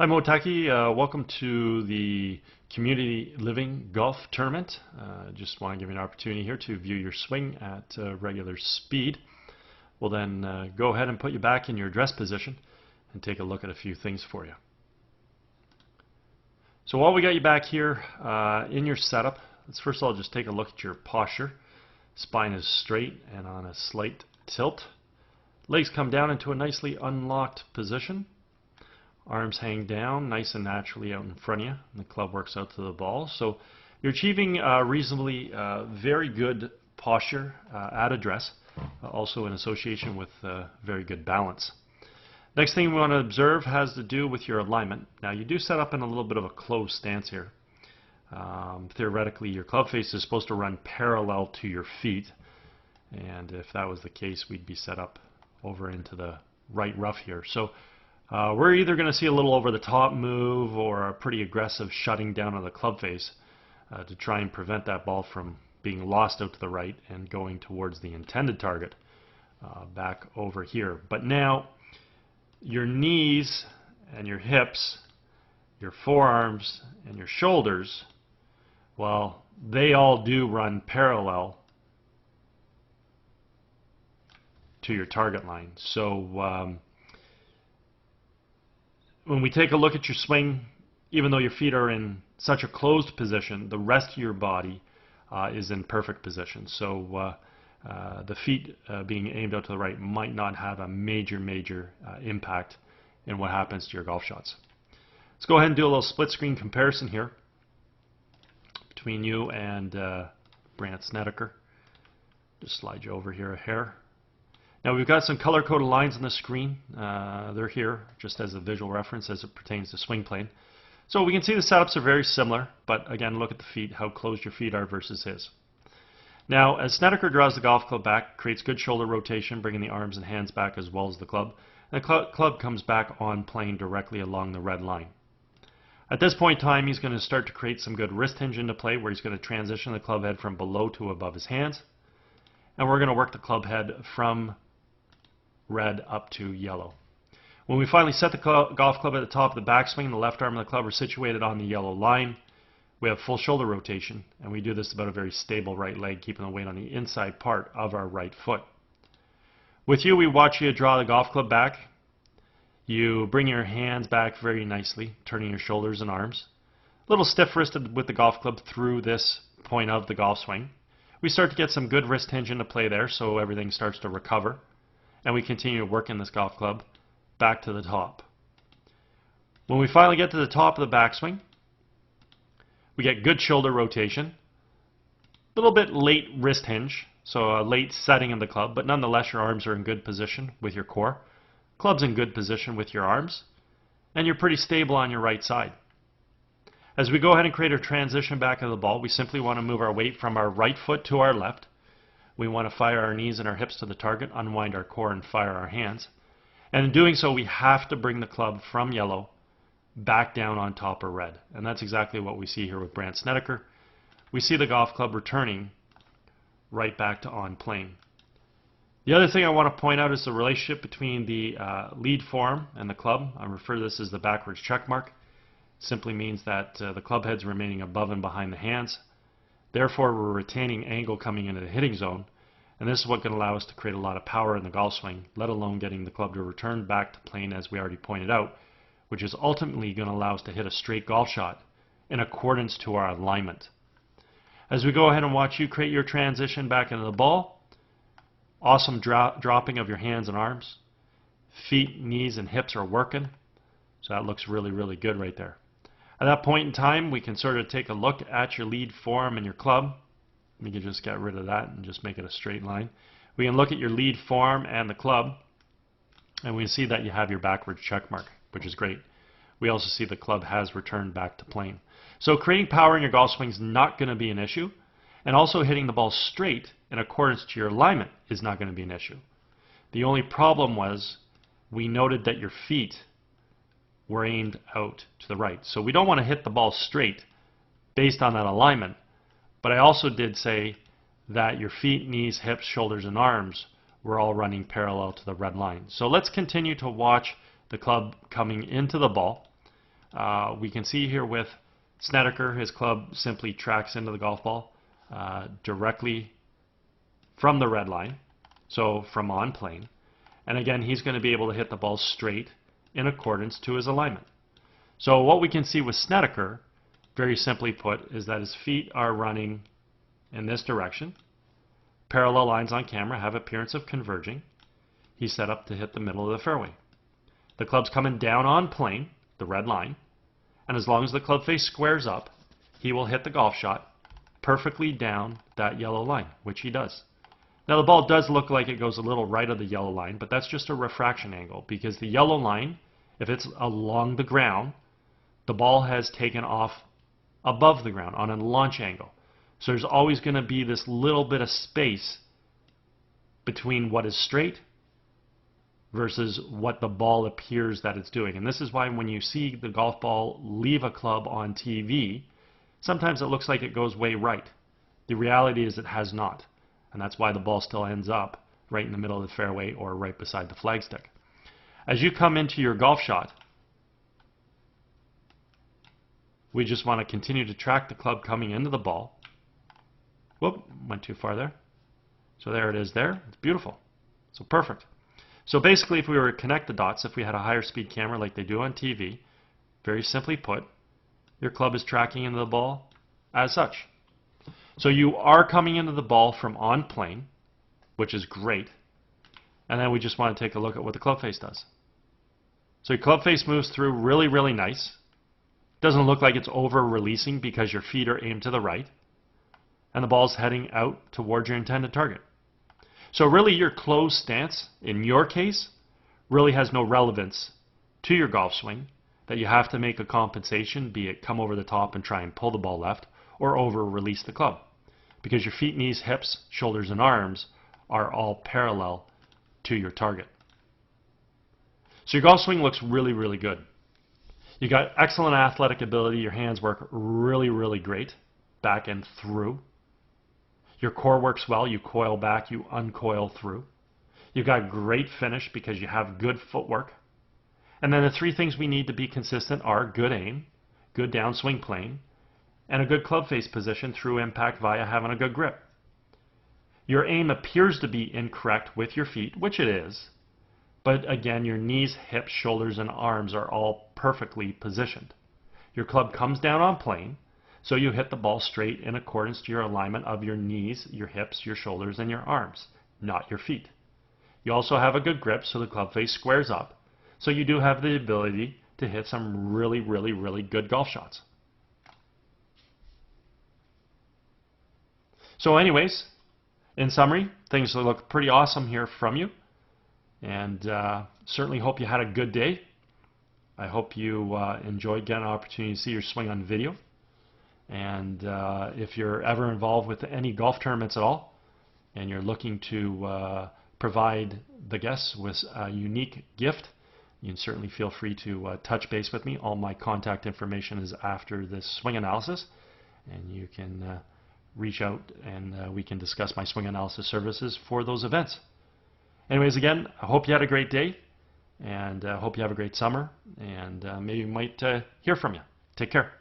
Hi Motaki, welcome to the Community Living Golf Tournament. Just want to give you an opportunity here to view your swing at regular speed. We'll then go ahead and put you back in your address position and take a look at a few things for you. So while we got you back here in your setup, let's first of all just take a look at your posture. Spine is straight and on a slight tilt. Legs come down into a nicely unlocked position. Arms hang down nice and naturally out in front of you, and the club works out to the ball. So you're achieving reasonably very good posture at address, also in association with very good balance. Next thing we want to observe has to do with your alignment. Now you do set up in a little bit of a closed stance here. Theoretically, your club face is supposed to run parallel to your feet, and if that was the case, we'd be set up over into the right rough here. So we're either going to see a little over the top move or a pretty aggressive shutting down of the club face to try and prevent that ball from being lost out to the right and going towards the intended target back over here. But now your knees and your hips, your forearms and your shoulders, well, they all do run parallel to your target line. So when we take a look at your swing, even though your feet are in such a closed position, the rest of your body is in perfect position. So the feet being aimed out to the right might not have a major impact in what happens to your golf shots. Let's go ahead and do a little split screen comparison here between you and Brandt Snedeker. Just slide you over here a hair. Now we've got some color-coded lines on the screen. They're here just as a visual reference as it pertains to swing plane. So we can see the setups are very similar, but again, look at the feet, how closed your feet are versus his. Now, as Snedeker draws the golf club back, creates good shoulder rotation, bringing the arms and hands back as well as the club, and the club comes back on plane directly along the red line. At this point in time, he's going to start to create some good wrist hinge into play, where he's going to transition the club head from below to above his hands, and we're going to work the club head from red up to yellow. When we finally set the golf club at the top of the backswing, the left arm of the club are situated on the yellow line. We have full shoulder rotation, and we do this about a very stable right leg, keeping the weight on the inside part of our right foot. With you, we watch you draw the golf club back. You bring your hands back very nicely, turning your shoulders and arms. A little stiff-wristed with the golf club through this point of the golf swing. We start to get some good wrist hinge into play there, so everything starts to recover. And we continue to work in this golf club back to the top. When we finally get to the top of the backswing, we get good shoulder rotation, a little bit late wrist hinge, so a late setting of the club, but nonetheless your arms are in good position with your core, club's in good position with your arms, and you're pretty stable on your right side. As we go ahead and create a transition back of the ball, we simply want to move our weight from our right foot to our left. We want to fire our knees and our hips to the target, unwind our core, and fire our hands. And in doing so, we have to bring the club from yellow back down on top of red. And that's exactly what we see here with Brandt Snedeker. We see the golf club returning right back to on plane. The other thing I want to point out is the relationship between the lead form and the club. I refer to this as the backwards check mark. It simply means that the club head's remaining above and behind the hands. Therefore, we're retaining angle coming into the hitting zone, and this is what can allow us to create a lot of power in the golf swing, let alone getting the club to return back to plane, as we already pointed out, which is ultimately going to allow us to hit a straight golf shot in accordance to our alignment. As we go ahead and watch you create your transition back into the ball, awesome dropping of your hands and arms. Feet, knees, and hips are working, so that looks really good right there. At that point in time, we can sort of take a look at your lead form and your club. We can just get rid of that and just make it a straight line. We can look at your lead form and the club, and we see that you have your backwards check mark, which is great. We also see the club has returned back to plane. So creating power in your golf swing is not going to be an issue, and also hitting the ball straight in accordance to your alignment is not going to be an issue. The only problem was we noted that your feet were aimed out to the right. So we don't want to hit the ball straight based on that alignment, but I also did say that your feet, knees, hips, shoulders, and arms were all running parallel to the red line. So let's continue to watch the club coming into the ball. We can see here with Snedeker, his club simply tracks into the golf ball directly from the red line, so from on plane. And again, he's going to be able to hit the ball straight in accordance to his alignment. So what we can see with Snedeker, very simply put, is that his feet are running in this direction. Parallel lines on camera have appearance of converging. He's set up to hit the middle of the fairway. The club's coming down on plane, the red line, and as long as the club face squares up, he will hit the golf shot perfectly down that yellow line, which he does. Now the ball does look like it goes a little right of the yellow line, but that's just a refraction angle, because the yellow line, if it's along the ground, the ball has taken off above the ground on a launch angle. So there's always going to be this little bit of space between what is straight versus what the ball appears that it's doing. And this is why when you see the golf ball leave a club on TV, sometimes it looks like it goes way right. The reality is it has not. And that's why the ball still ends up right in the middle of the fairway or right beside the flagstick. As you come into your golf shot, we just want to continue to track the club coming into the ball. Whoop, went too far there. So there it is there. It's beautiful. So perfect. So basically, if we were to connect the dots, if we had a higher speed camera like they do on TV, very simply put, your club is tracking into the ball as such. So you are coming into the ball from on plane, which is great. And then we just want to take a look at what the club face does. So your club face moves through really, really nice. Doesn't look like it's over releasing because your feet are aimed to the right. And the ball's heading out towards your intended target. So really your closed stance, in your case, really has no relevance to your golf swing, that you have to make a compensation, be it come over the top and try and pull the ball left, or over release the club. Because your feet, knees, hips, shoulders, and arms are all parallel to your target. So your golf swing looks really, really good. You got excellent athletic ability. Your hands work really, really great, back and through. Your core works well. You coil back, you uncoil through. You've got great finish because you have good footwork. And then the three things we need to be consistent are good aim, good downswing plane, and a good club face position through impact via having a good grip. Your aim appears to be incorrect with your feet, which it is, but again, your knees, hips, shoulders, and arms are all perfectly positioned. Your club comes down on plane, so you hit the ball straight in accordance to your alignment of your knees, your hips, your shoulders, and your arms, not your feet. You also have a good grip, so the club face squares up, so you do have the ability to hit some really, really, really good golf shots. So anyways, in summary, things look pretty awesome here from you, and certainly hope you had a good day. I hope you enjoyed getting an opportunity to see your swing on video. And if you're ever involved with any golf tournaments at all, and you're looking to provide the guests with a unique gift, you can certainly feel free to touch base with me. All my contact information is after this swing analysis, and you can reach out and we can discuss my swing analysis services for those events. Anyways, again, I hope you had a great day, and I hope you have a great summer, and maybe we might hear from you. Take care.